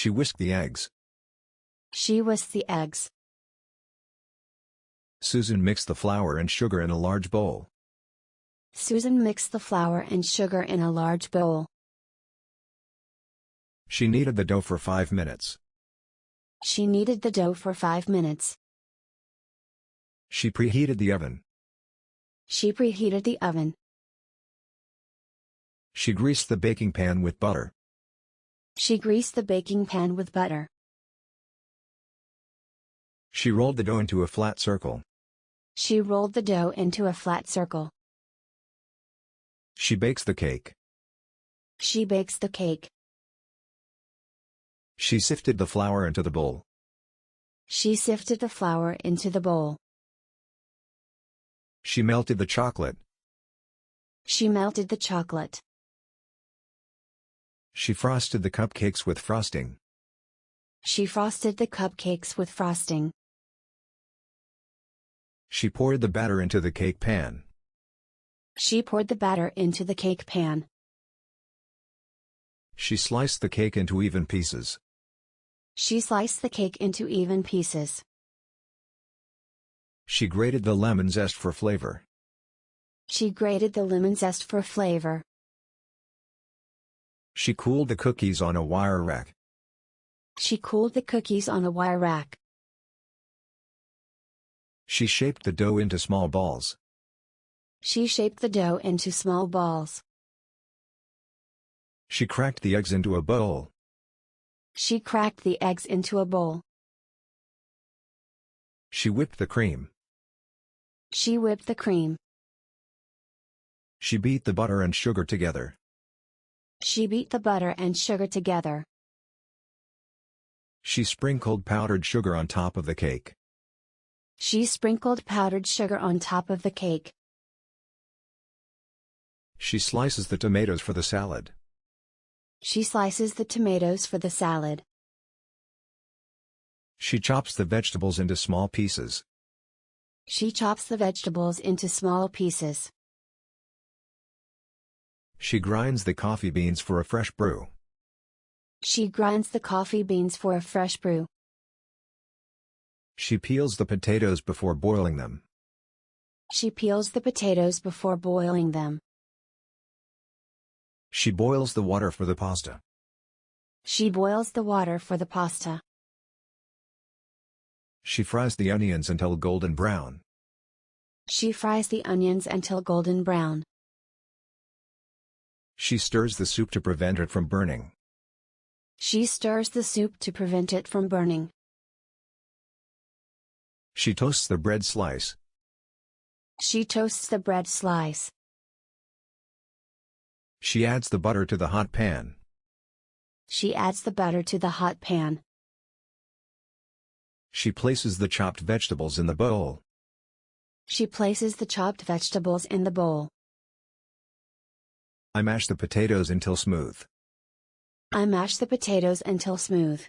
She whisked the eggs. She whisked the eggs. Susan mixed the flour and sugar in a large bowl. Susan mixed the flour and sugar in a large bowl. She kneaded the dough for 5 minutes. She kneaded the dough for 5 minutes. She preheated the oven. She preheated the oven. She greased the baking pan with butter. She greased the baking pan with butter. She rolled the dough into a flat circle. She rolled the dough into a flat circle. She bakes the cake. She bakes the cake. She sifted the flour into the bowl. She sifted the flour into the bowl. She melted the chocolate. She melted the chocolate. She frosted the cupcakes with frosting. She frosted the cupcakes with frosting. She poured the batter into the cake pan. She poured the batter into the cake pan. She sliced the cake into even pieces. She sliced the cake into even pieces. She grated the lemon zest for flavor. She grated the lemon zest for flavor. She cooled the cookies on a wire rack. She cooled the cookies on a wire rack. She shaped the dough into small balls. She shaped the dough into small balls. She cracked the eggs into a bowl. She cracked the eggs into a bowl. She whipped the cream. She whipped the cream. She beat the butter and sugar together. She beat the butter and sugar together. She sprinkled powdered sugar on top of the cake. She sprinkled powdered sugar on top of the cake. She slices the tomatoes for the salad. She slices the tomatoes for the salad. She chops the vegetables into small pieces. She chops the vegetables into small pieces. She grinds the coffee beans for a fresh brew. She grinds the coffee beans for a fresh brew. She peels the potatoes before boiling them. She peels the potatoes before boiling them. She boils the water for the pasta. She boils the water for the pasta. She fries the onions until golden brown. She fries the onions until golden brown. She stirs the soup to prevent it from burning. She stirs the soup to prevent it from burning. She toasts the bread slice. She toasts the bread slice. She adds the butter to the hot pan. She adds the butter to the hot pan. She places the chopped vegetables in the bowl. She places the chopped vegetables in the bowl. I mash the potatoes until smooth. I mash the potatoes until smooth.